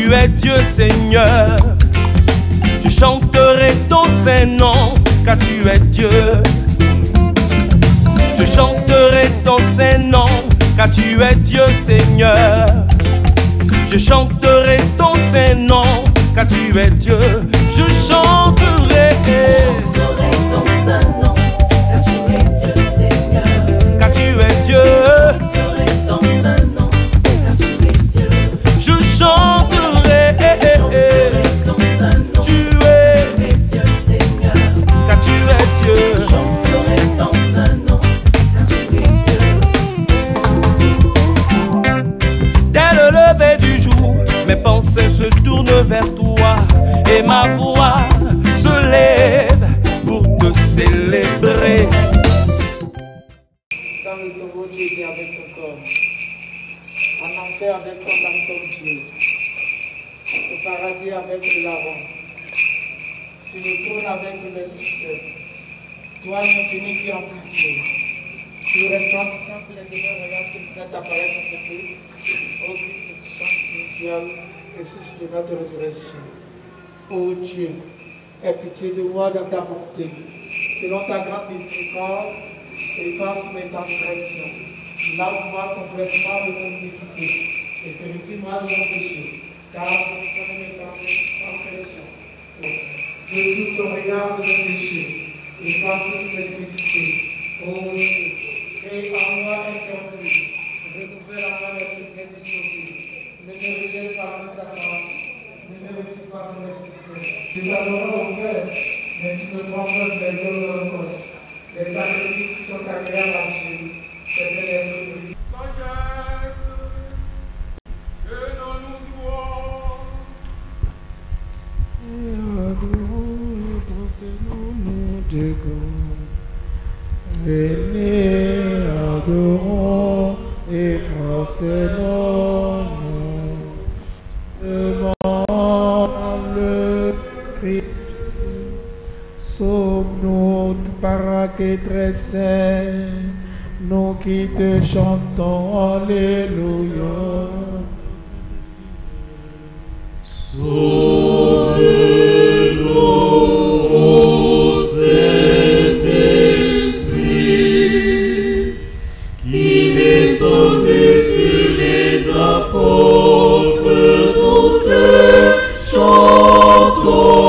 tu es Dieu Seigneur. Je chanterai ton Saint-Nom, car tu es Dieu. Je chanterai ton Saint-Nom, car tu es Dieu Seigneur. Je chanterai ton Saint-Nom, car tu es Dieu. Je chanterai ton Saint-Nom, car tu es Dieu Seigneur. Car tu es Dieu. Je chanterai ton Saint-Nom, car tu es Dieu. Je chanterai ton Saint-Nom, tu es Dieu Seigneur. Car tu es Dieu. Je chanterai ton Saint-Nom, car tu es Dieu. Dès le lever du jour, mes pensées se tournent vers toi et ma voix se lève pour te célébrer. Dans le tombeau, tu étais avec ton corps. En enfer avec ton âme comme Dieu. Au paradis avec le larron. Sur le trône avec le succès. Toi, l'infini qui en pitié. Tu resplendissant que les demeures regardent qui prennent apparaître en tes pieds. Ô Christ, chant spirituel et source de notre résurrection. Ô Dieu, aie pitié de moi dans ta bonté. Selon ta grande miséricorde, efface mes transgressions. Lave-moi complètement de mon iniquité et purifie-moi de mon péché, car je connais mes transgressions. Je joue ton regard de mon péché, efface toutes mes iniquités. Ô Dieu, crée en moi un cœur pur, renouvelle en moi l'esprit bien disposé. Ne me rejette pas de ta grâce, ne me retire pas ton esprit saint. Tu t'adoreras au cœur, mais tu me prends les hommes de l'Holocauste. Les sacrifices qui sont agréables à Dieu, c'est de les obéir. Sagesse que dans nous doit. Et adorons et prosternons-nous devant. Venez, adorons et prosternons-nous devant le Christ. Sauve-nous, paraquet très saint, nous qui te chantons, alléluia. Sauve-nous, ô Saint-Esprit, qui descendu sur les apôtres pour te chantons.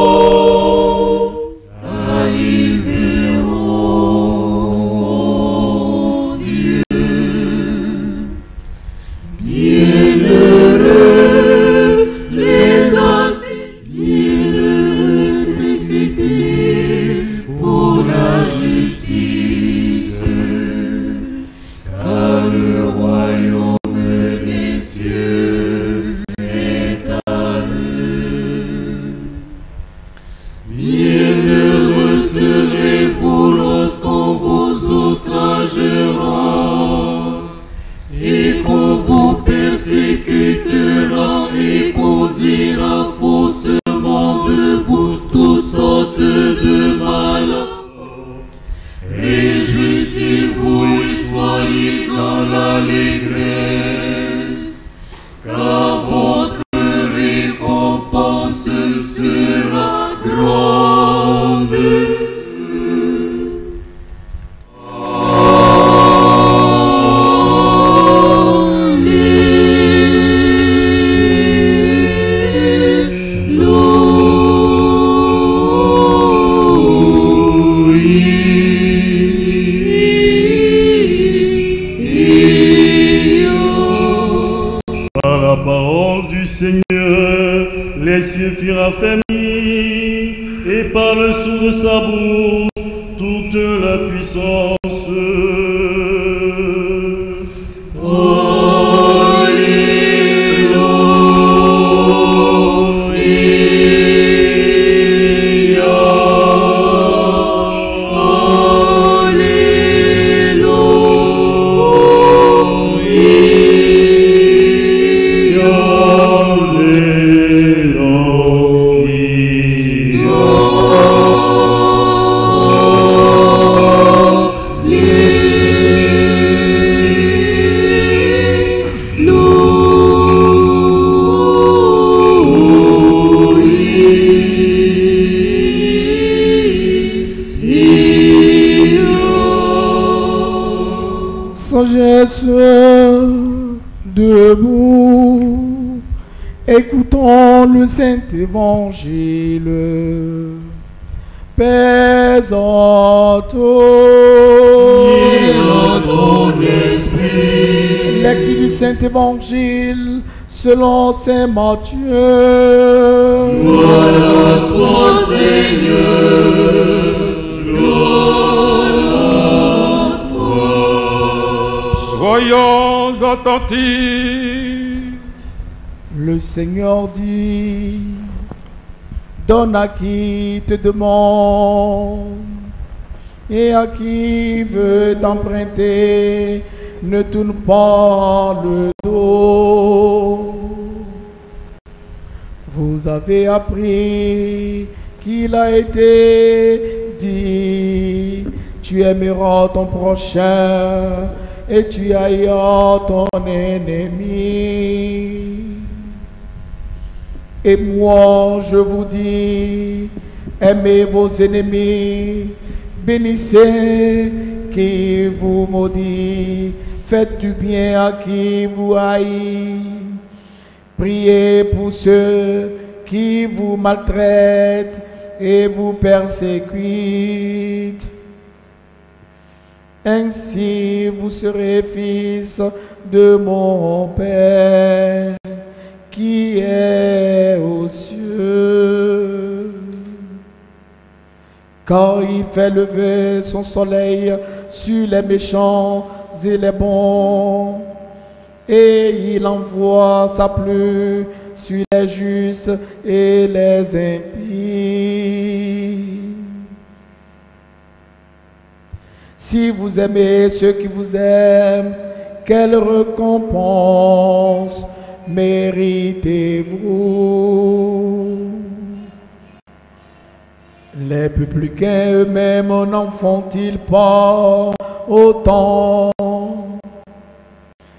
reste debout, écoutons le Saint Évangile. Paix en ton esprit. Lecture du Saint Évangile selon Saint Matthieu. Gloire à toi, Seigneur. Gloire à toi. Soyons attentifs. Le Seigneur dit: donne à qui te demande, et à qui veut t'emprunter, ne tourne pas le dos. Vous avez appris qu'il a été dit: tu aimeras ton prochain et tu haïras ton ennemi. Et moi, je vous dis, aimez vos ennemis, bénissez qui vous maudit, faites du bien à qui vous haït, priez pour ceux qui vous maltraitent et vous persécutent. Ainsi vous serez fils de mon Père qui est aux cieux. Car il fait lever son soleil sur les méchants et les bons, et il envoie sa pluie sur les justes et les impies. Si vous aimez ceux qui vous aiment, quelle récompense méritez-vous? Les publicains eux-mêmes n'en font-ils pas autant?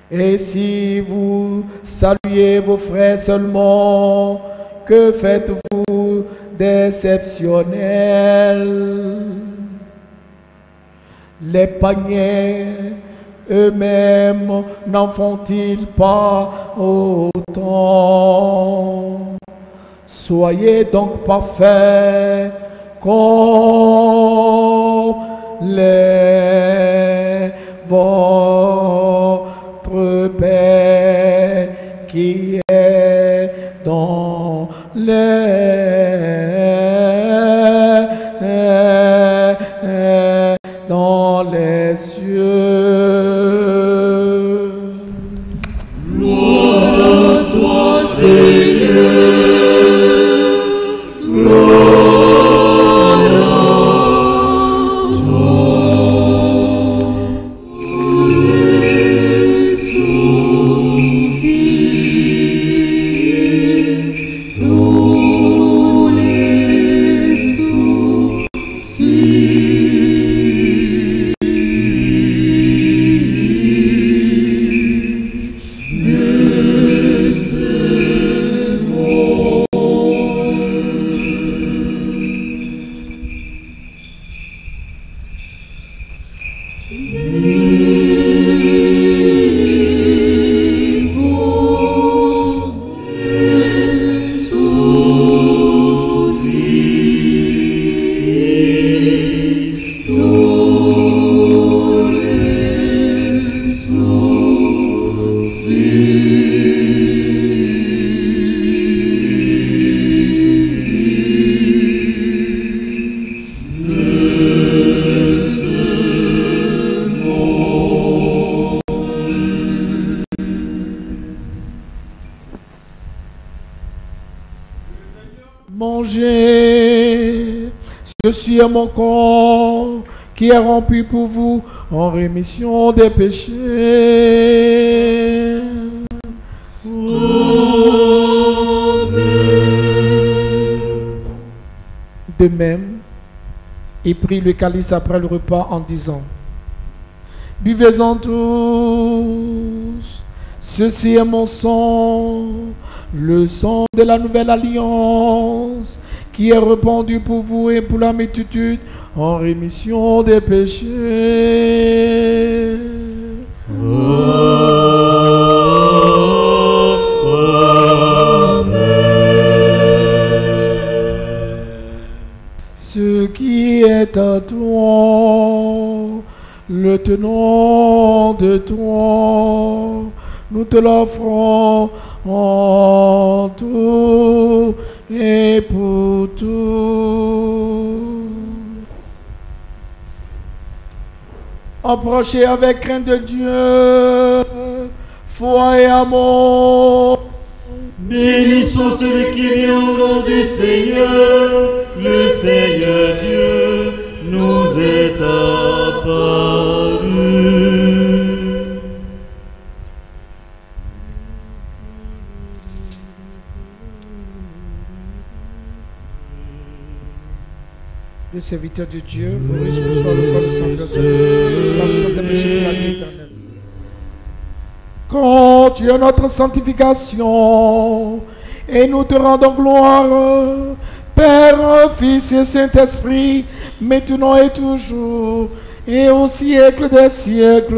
Et si vous saluez vos frères seulement, que faites-vous d'exceptionnel? Les païens eux-mêmes n'en font-ils pas autant? Soyez donc parfaits comme votre Père qui est dans les cieux. Gloire à toi, Seigneur. Gloire à toi. Les soucis, tous les soucis. Mangez, ceci est mon corps qui est rompu pour vous en rémission des péchés. De même, il prit le calice après le repas en disant: buvez-en tous, ceci est mon sang, le sang de la nouvelle alliance, qui est répandu pour vous et pour la multitude en rémission des péchés. Ce qui est à toi, le tenant de toi, nous te l'offrons en tout et pour tout. Approchez avec crainte de Dieu, foi et amour. Bénissons celui qui vient au nom du Seigneur. Le Seigneur Dieu nous est apparu. Le serviteur de Dieu, Maurice reçoit le corps de sang de péché pour la vie éternelle. Continue notre sanctification et nous te rendons gloire, Père, Fils et Saint-Esprit, maintenant et toujours, et au siècle des siècles.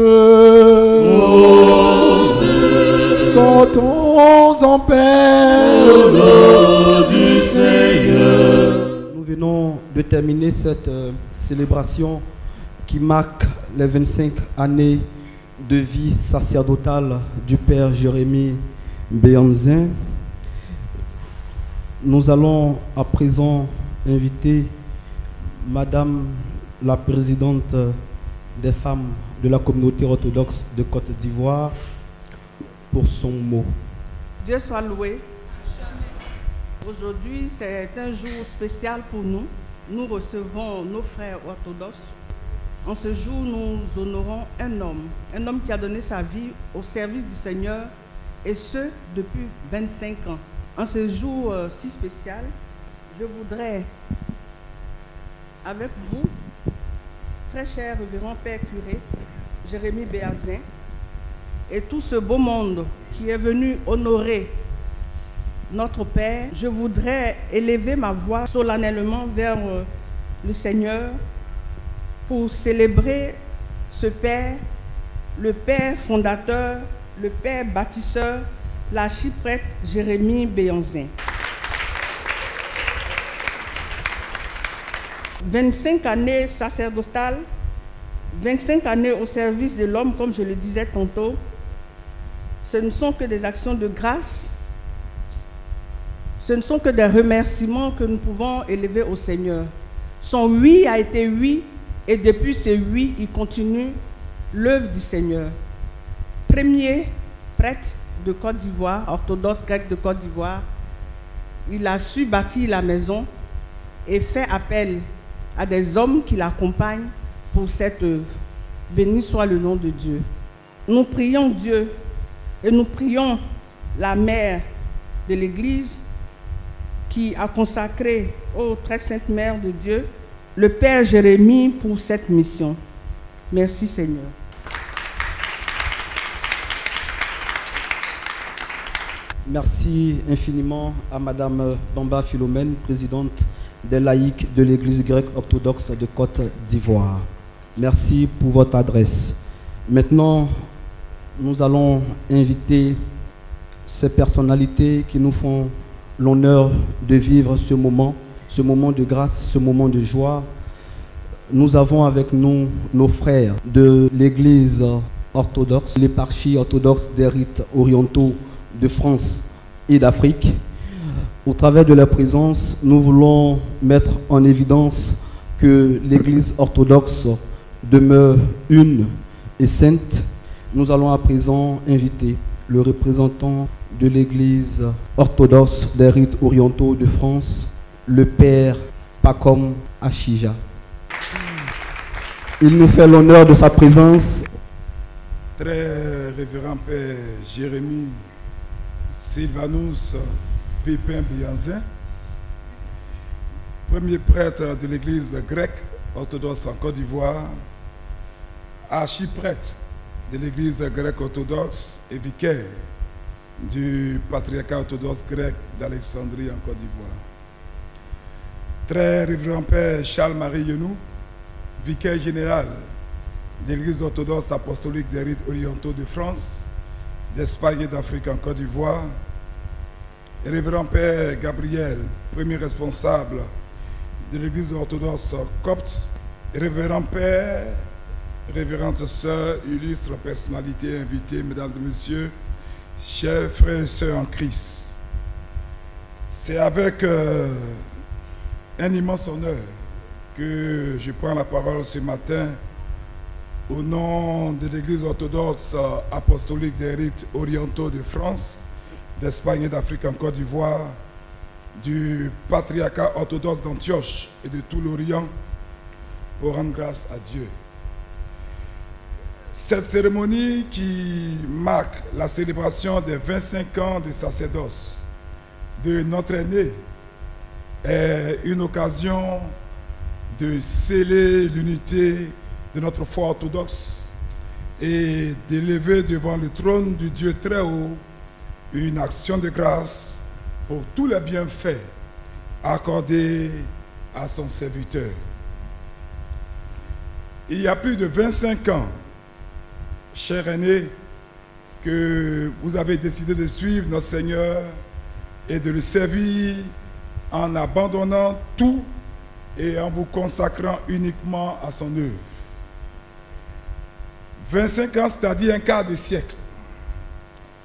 Sortons en paix Au nom du Seigneur. Nous venons de terminer cette célébration qui marque les 25 années de vie sacerdotale du Père Jérémie Béanzin. Nous allons à présent inviter Madame la présidente des femmes de la communauté orthodoxe de Côte d'Ivoire pour son mot. Dieu soit loué. Aujourd'hui, c'est un jour spécial pour nous. Nous recevons nos frères orthodoxes. En ce jour, nous honorons un homme qui a donné sa vie au service du Seigneur, et ce, depuis 25 ans. En ce jour si spécial, je voudrais, avec vous, très cher révérend Père curé, Jérémie Béanzin, et tout ce beau monde qui est venu honorer notre Père, je voudrais élever ma voix solennellement vers le Seigneur pour célébrer ce Père, le Père fondateur, le Père bâtisseur, l'archiprêtre Jérémie Béanzin. 25 années sacerdotales, 25 années au service de l'homme, comme je le disais tantôt, ce ne sont que des actions de grâce, ce ne sont que des remerciements que nous pouvons élever au Seigneur. Son oui a été oui, et depuis ce oui, il continue l'œuvre du Seigneur. Premier prêtre de Côte d'Ivoire, orthodoxe grec de Côte d'Ivoire, il a su bâtir la maison et fait appel à des hommes qui l'accompagnent pour cette œuvre. Béni soit le nom de Dieu. Nous prions Dieu et nous prions la mère de l'Église qui a consacré aux très sainte mère de Dieu, le Père Jérémie, pour cette mission. Merci Seigneur. Merci infiniment à Madame Bamba Philomène, présidente des laïcs de l'Église grecque orthodoxe de Côte d'Ivoire. Merci pour votre adresse. Maintenant, nous allons inviter ces personnalités qui nous font l'honneur de vivre ce moment de grâce, ce moment de joie. Nous avons avec nous nos frères de l'Église orthodoxe, l'éparchie orthodoxe des rites orientaux de France et d'Afrique. Au travers de leur présence, nous voulons mettre en évidence que l'Église orthodoxe demeure une et sainte. Nous allons à présent inviter le représentant de l'Église orthodoxe des rites orientaux de France, le Père Pacom Achija. Il nous fait l'honneur de sa présence. Très révérend Père Jérémie Sylvanus Pépin Béanzin, premier prêtre de l'Église grecque orthodoxe en Côte d'Ivoire, archiprêtre de l'Église grecque orthodoxe et vicaire du patriarcat orthodoxe grec d'Alexandrie en Côte d'Ivoire. Très révérend Père Charles-Marie Yenou, vicaire général de l'Église orthodoxe apostolique des rites orientaux de France, d'Espagne et d'Afrique en Côte d'Ivoire, Révérend Père Gabriel, premier responsable de l'Église orthodoxe copte, Révérend Père, Révérende Sœur, illustre personnalité invitée, mesdames et messieurs, chers frères et sœurs en Christ. C'est avec un immense honneur que je prends la parole ce matin au nom de l'Église orthodoxe apostolique des rites orientaux de France, d'Espagne et d'Afrique en Côte d'Ivoire, du patriarcat orthodoxe d'Antioche et de tout l'Orient, pour rendre grâce à Dieu. Cette cérémonie qui marque la célébration des 25 ans de sacerdoce de notre aîné est une occasion de sceller l'unité de notre foi orthodoxe et d'élever devant le trône du Dieu très haut une action de grâce pour tous les bienfaits accordés à son serviteur. Il y a plus de 25 ans, cher aîné, que vous avez décidé de suivre notre Seigneur et de le servir en abandonnant tout et en vous consacrant uniquement à son œuvre. 25 ans, c'est-à-dire un quart de siècle,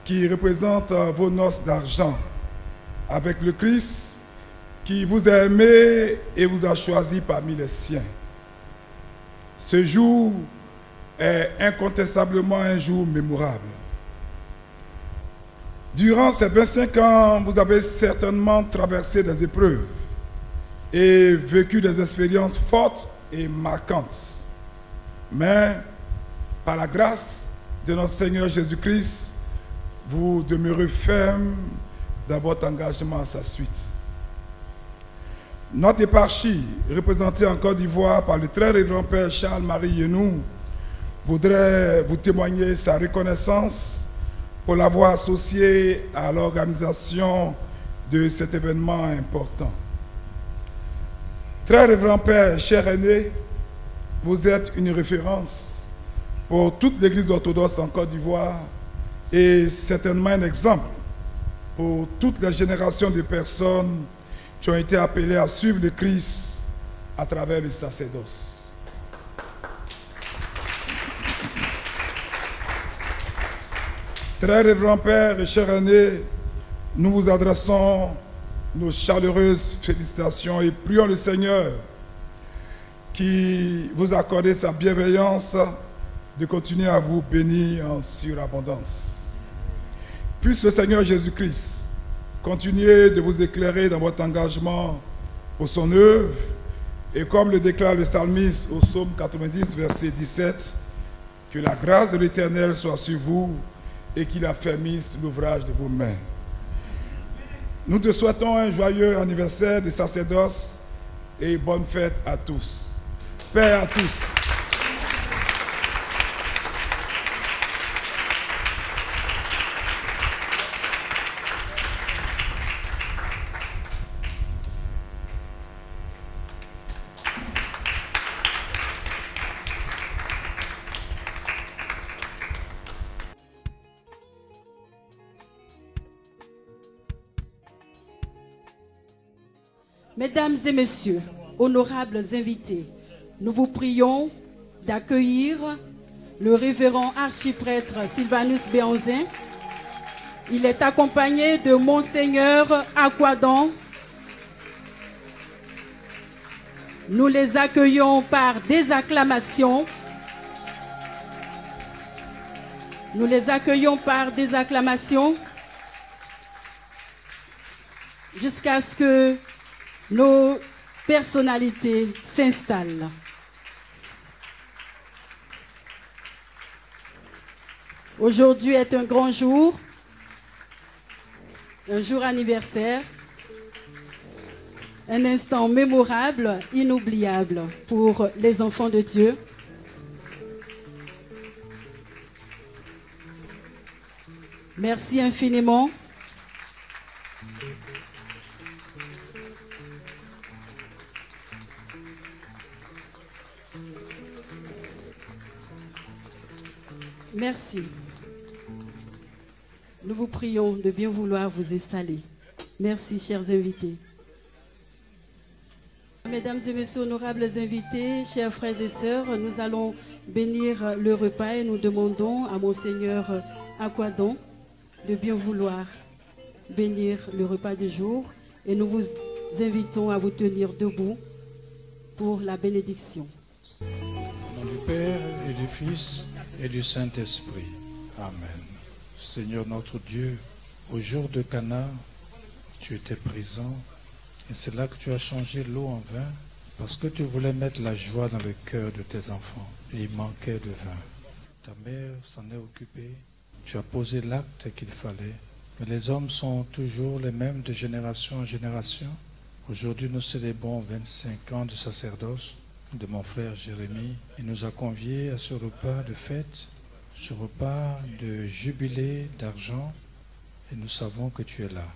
qui représente vos noces d'argent avec le Christ qui vous a aimé et vous a choisi parmi les siens. Ce jour est incontestablement un jour mémorable. Durant ces 25 ans, vous avez certainement traversé des épreuves et vécu des expériences fortes et marquantes. Mais par la grâce de notre Seigneur Jésus-Christ, vous demeurez ferme dans votre engagement à sa suite. Notre éparchie, représentée en Côte d'Ivoire par le très révérend Père Charles-Marie Yenou, voudrait vous témoigner sa reconnaissance pour l'avoir associé à l'organisation de cet événement important. Très révérend Père, cher aîné, vous êtes une référence pour toute l'Église orthodoxe en Côte d'Ivoire et certainement un exemple pour toutes les générations de personnes qui ont été appelées à suivre le Christ à travers le sacerdoce. Très révérend Père et cher aîné, nous vous adressons nos chaleureuses félicitations et prions le Seigneur qui vous accorde sa bienveillance de continuer à vous bénir en surabondance. Puisse le Seigneur Jésus-Christ continuer de vous éclairer dans votre engagement pour son œuvre et comme le déclare le psalmiste au psaume 90, verset 17, que la grâce de l'Éternel soit sur vous et qu'il affermisse l'ouvrage de vos mains. Nous te souhaitons un joyeux anniversaire de sacerdoce et bonne fête à tous. Paix à tous. Mesdames et messieurs, honorables invités, nous vous prions d'accueillir le révérend archiprêtre Sylvanus Béanzin. Il est accompagné de Monseigneur Aquadon. Nous les accueillons par des acclamations. Nous les accueillons par des acclamations jusqu'à ce que nos personnalités s'installent. Aujourd'hui est un grand jour, un jour anniversaire, un instant mémorable, inoubliable pour les enfants de Dieu. Merci infiniment. Merci. Nous vous prions de bien vouloir vous installer. Merci, chers invités. Mesdames et messieurs, honorables invités, chers frères et sœurs, nous allons bénir le repas et nous demandons à Monseigneur Aquadon de bien vouloir bénir le repas du jour et nous vous invitons à vous tenir debout pour la bénédiction. Au nom du Père et du Fils et du Saint-Esprit. Amen. Seigneur notre Dieu, au jour de Cana, tu étais présent et c'est là que tu as changé l'eau en vin parce que tu voulais mettre la joie dans le cœur de tes enfants. Et il manquait de vin. Ta mère s'en est occupée. Tu as posé l'acte qu'il fallait. Mais les hommes sont toujours les mêmes de génération en génération. Aujourd'hui, nous célébrons 25 ans de sacerdoce de mon frère Jérémie. Il nous a conviés à ce repas de fête, ce repas de jubilé d'argent. Et nous savons que tu es là,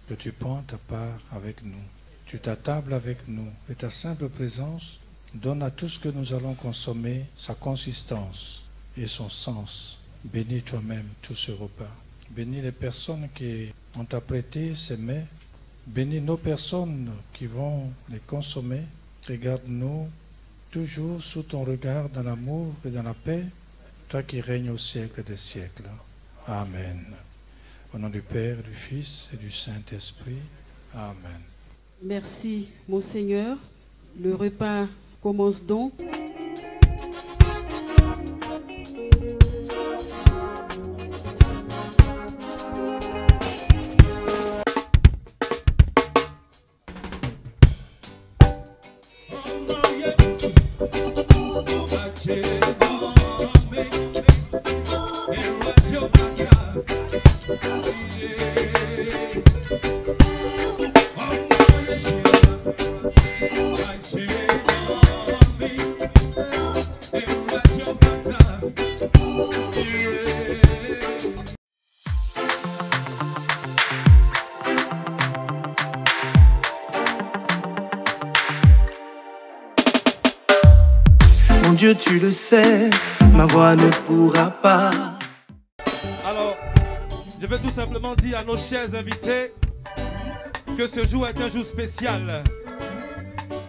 que tu prends ta part avec nous. Tu t'attables avec nous et ta simple présence donne à tout ce que nous allons consommer sa consistance et son sens. Bénis toi-même tout ce repas. Bénis les personnes qui ont apprêté ces mets. Bénis nos personnes qui vont les consommer. Regarde-nous toujours sous ton regard dans l'amour et dans la paix, toi qui règnes au siècle des siècles. Amen. Au nom du Père, du Fils et du Saint-Esprit. Amen. Merci, Monseigneur. Le repas commence donc. Dieu, tu le sais, ma voix ne pourra pas. Alors, je veux tout simplement dire à nos chers invités que ce jour est un jour spécial.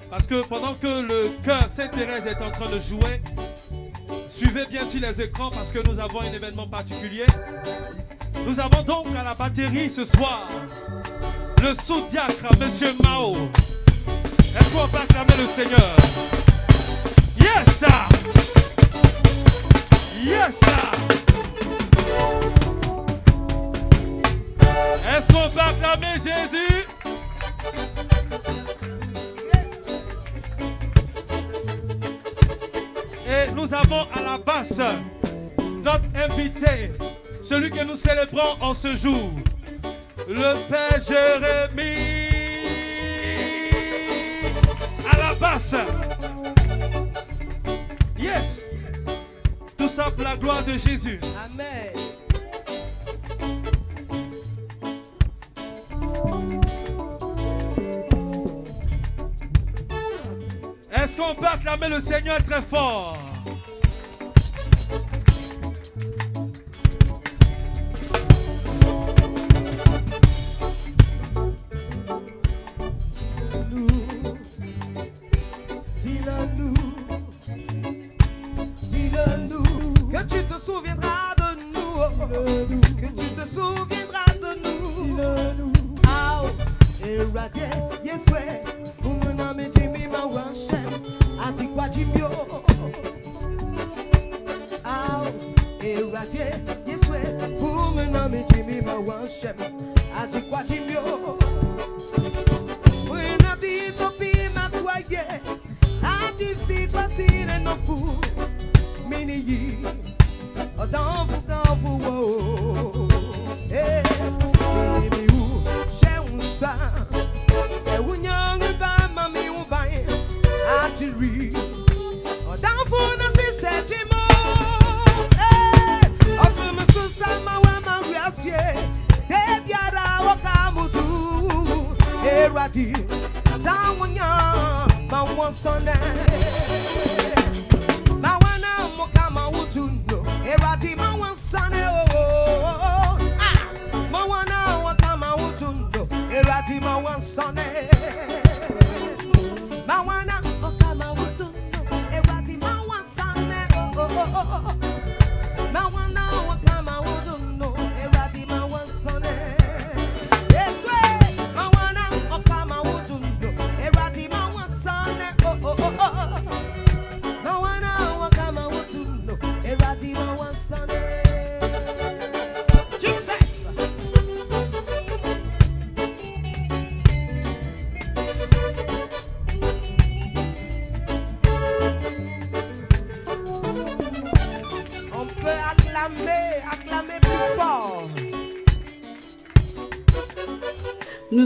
Parce que pendant que le chœur Sainte-Thérèse est en train de jouer, suivez bien sûr les écrans parce que nous avons un événement particulier. Nous avons donc à la batterie ce soir le sous-diacre, Monsieur Mao. Est-ce qu'on peut acclamer le Seigneur? Yes, sir! Yes, sir! Est-ce qu'on peut acclamer Jésus? Yes. Et nous avons à la basse notre invité, celui que nous célébrons en ce jour, le Père Jérémie. À la basse. Yes! Tout ça pour la gloire de Jésus. Amen. Est-ce qu'on peut acclamer le Seigneur très fort? Que tu te souviendras de nous, que tu te souviendras de nous. Ah, et radier, yes, ouais, vous me nommez Jimmy Mawanchem, Antiqua Jimio. Ah, et radier, yes, ouais, vous me nommez Jimmy Mawanchem, Antiqua Jimio. Oui, n'a dit topi ma toye, Antifi quoi si les non fous. Mini dans vous, oh, eh, mini où j'ai un sang, c'est où y'en a pas, mamie, ou pas, attiré, dans vous, ne c'est du mot, eh, on te me sous ça, ma ouais, ma gracier, des biara, au camoudou, et radi, ça, où y'en, ma ouan sonne. Eradi mawa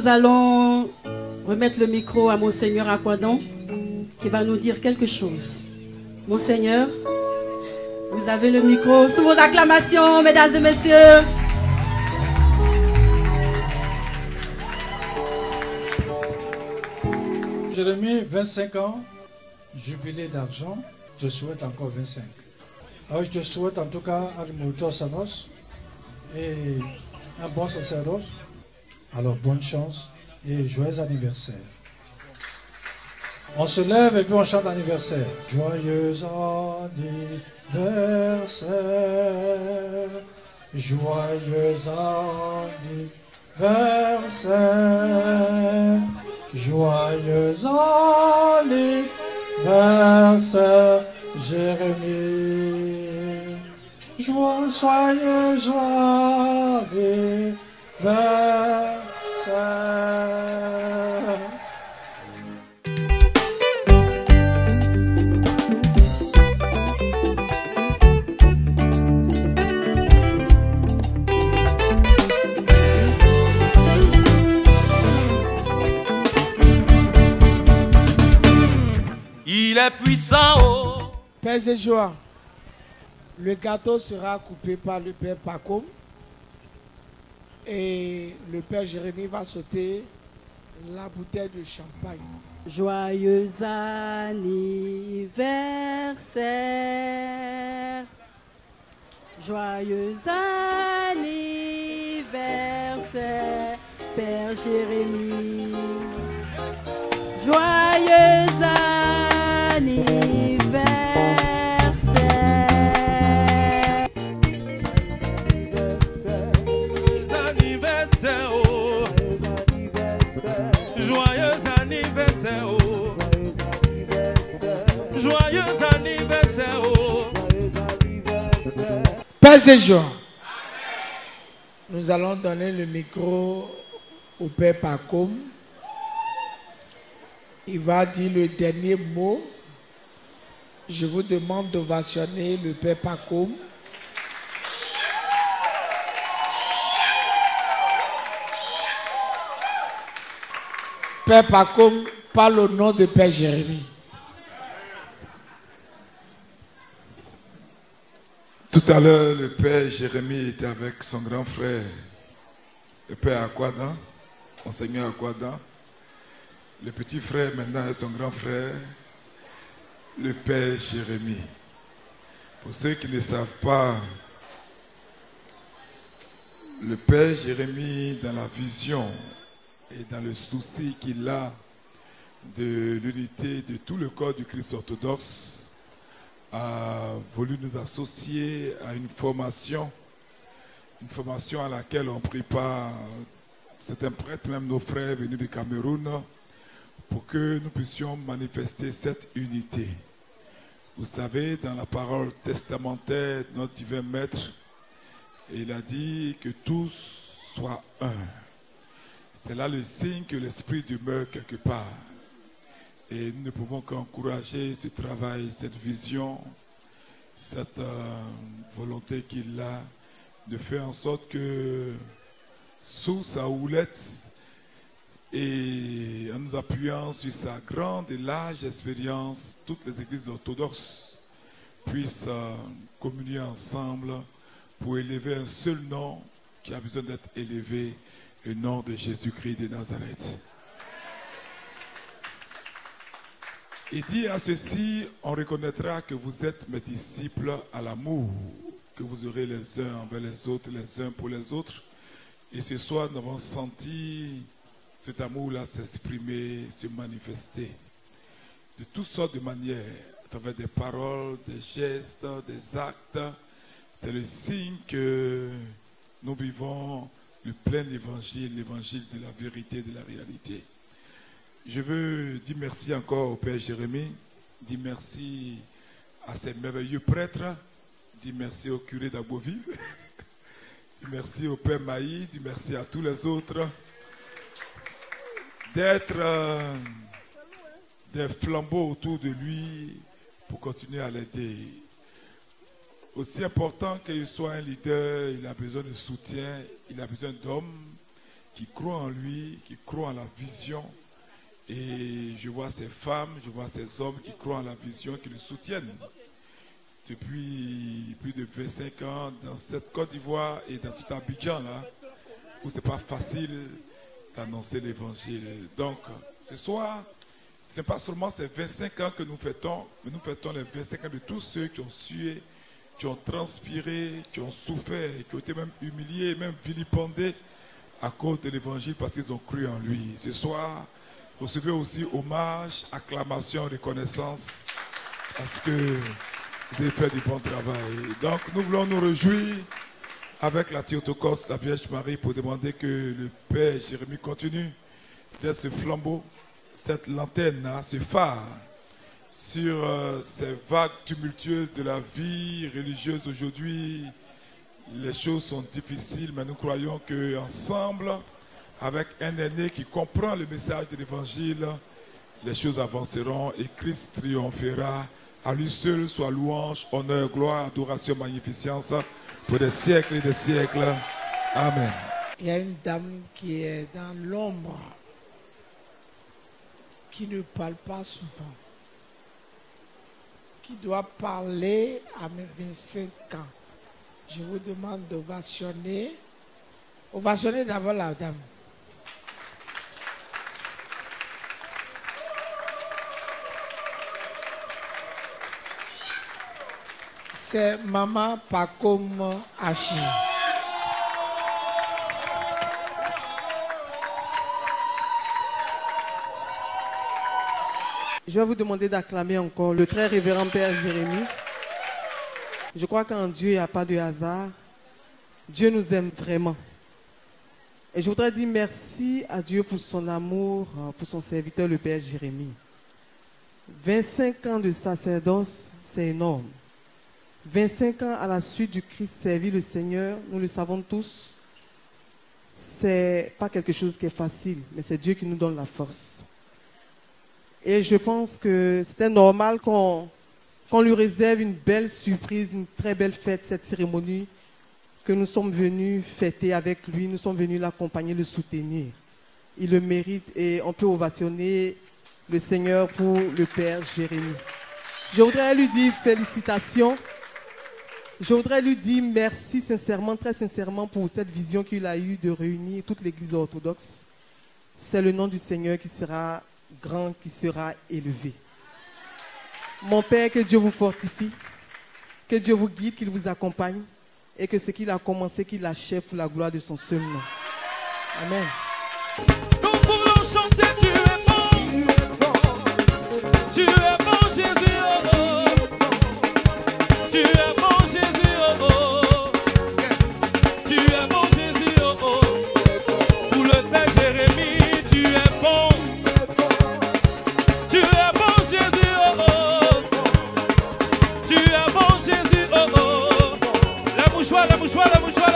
nous allons remettre le micro à Monseigneur Aquadan qui va nous dire quelque chose. Monseigneur, vous avez le micro. Sous vos acclamations, mesdames et messieurs. Jérémie, 25 ans, jubilé d'argent, je te souhaite encore 25. Alors je te souhaite en tout cas un sanos et un bon sacerdoce. Alors bonne chance et joyeux anniversaire. On se lève et puis on chante anniversaire. Joyeux anniversaire, joyeux anniversaire, joyeux anniversaire, Jérémie. Joyeux anniversaire. Il est puissant, oh. Père et joie, le gâteau sera coupé par le Père Pacôme et le Père Jérémie va sauter la bouteille de champagne. Joyeux anniversaire, joyeux anniversaire, Père Jérémie. Joyeux anniversaire. Anniversaire, oh. Joyeux anniversaire, oh. Joyeux anniversaire, oh. Père et joie, nous allons donner le micro au Père Pacôme. Il va dire le dernier mot. Je vous demande d'ovationner le Père Pacôme. Père Pacôme parle au nom de Père Jérémie. Tout à l'heure, le Père Jérémie était avec son grand frère, le Père Aquadan, Monseigneur Aquadan. Le petit frère maintenant est son grand frère, le Père Jérémie. Pour ceux qui ne savent pas, le Père Jérémie, dans la vision et dans le souci qu'il a de l'unité de tout le corps du Christ orthodoxe, a voulu nous associer à une formation à laquelle on prépare certains prêtres, même nos frères venus du Cameroun, pour que nous puissions manifester cette unité. Vous savez, dans la parole testamentaire de notre divin Maître, il a dit que tous soient un. C'est là le signe que l'Esprit demeure quelque part. Et nous ne pouvons qu'encourager ce travail, cette vision, cette volonté qu'il a de faire en sorte que sous sa houlette, et en nous appuyant sur sa grande et large expérience, toutes les églises orthodoxes puissent communier ensemble pour élever un seul nom qui a besoin d'être élevé, le nom de Jésus-Christ de Nazareth. Il dit à ceci, on reconnaîtra que vous êtes mes disciples à l'amour que vous aurez les uns envers les autres, les uns pour les autres. Et ce soir, nous avons senti cet amour-là s'exprimer, se manifester de toutes sortes de manières, à travers des paroles, des gestes, des actes. C'est le signe que nous vivons le plein évangile, l'évangile de la vérité, de la réalité. Je veux dire merci encore au Père Jérémie, dire merci à ces merveilleux prêtres, dire merci au curé d'Abovive, dire merci au Père Maï, dire merci à tous les autres d'être des flambeaux autour de lui pour continuer à l'aider. Aussi important qu'il soit un leader, il a besoin de soutien, il a besoin d'hommes, qui croient en lui, qui croient en la vision. Et je vois ces femmes, je vois ces hommes qui croient en la vision, qui le soutiennent. Depuis plus de 25 ans, dans cette Côte d'Ivoire et dans cet Abidjan-là, où ce n'est pas facile d'annoncer l'évangile. Donc, ce soir, ce n'est pas seulement ces 25 ans que nous fêtons, mais nous fêtons les 25 ans de tous ceux qui ont sué, qui ont transpiré, qui ont souffert, qui ont été même humiliés, même vilipendés à cause de l'évangile parce qu'ils ont cru en lui. Ce soir, recevez aussi hommage, acclamation, reconnaissance parce que vous avez fait du bon travail. Donc, nous voulons nous réjouir avec la Théotokos, la Vierge Marie, pour demander que le Père Jérémie continue d'être ce flambeau, cette lanterne, ce phare, sur ces vagues tumultueuses de la vie religieuse aujourd'hui. Les choses sont difficiles, mais nous croyons qu'ensemble, avec un aîné qui comprend le message de l'Évangile, les choses avanceront et Christ triomphera. À lui seul soit louange, honneur, gloire, adoration, magnificence pour des siècles et des siècles. Amen. Il y a une dame qui est dans l'ombre, qui ne parle pas souvent, qui doit parler à mes 25 ans. Je vous demande d'ovationner. Ovationnez d'abord la dame. C'est Maman Pacom Hachi. Je vais vous demander d'acclamer encore le très révérend Père Jérémie. Je crois qu'en Dieu, il n'y a pas de hasard. Dieu nous aime vraiment. Et je voudrais dire merci à Dieu pour son amour, pour son serviteur, le Père Jérémie. 25 ans de sacerdoce, c'est énorme. 25 ans à la suite du Christ, servir le Seigneur, nous le savons tous, c'est pas quelque chose qui est facile, mais c'est Dieu qui nous donne la force. Et je pense que c'était normal qu'on lui réserve une belle surprise, une très belle fête, cette cérémonie que nous sommes venus fêter avec lui, nous sommes venus l'accompagner, le soutenir. Il le mérite et on peut ovationner le Seigneur pour le Père Jérémie. Je voudrais lui dire félicitations. Je voudrais lui dire merci sincèrement, très sincèrement pour cette vision qu'il a eue de réunir toute l'Église orthodoxe. C'est le nom du Seigneur qui sera grand, qui sera élevé. Mon Père, que Dieu vous fortifie, que Dieu vous guide, qu'il vous accompagne et que ce qu'il a commencé, qu'il achève pour la gloire de son seul nom. Amen. Nous voulons chanter, tu es bon. Tu es bon, Jésus, oh oh. Tu es bon, Jésus, oh oh. Yes. Tu es bon, Jésus, oh oh. Pour le Père Jérémie, tu es bon. Tu es bon, Jésus, oh oh. Tu es bon, Jésus, oh oh. La mouchoir, la mouchoir, la mouchoir.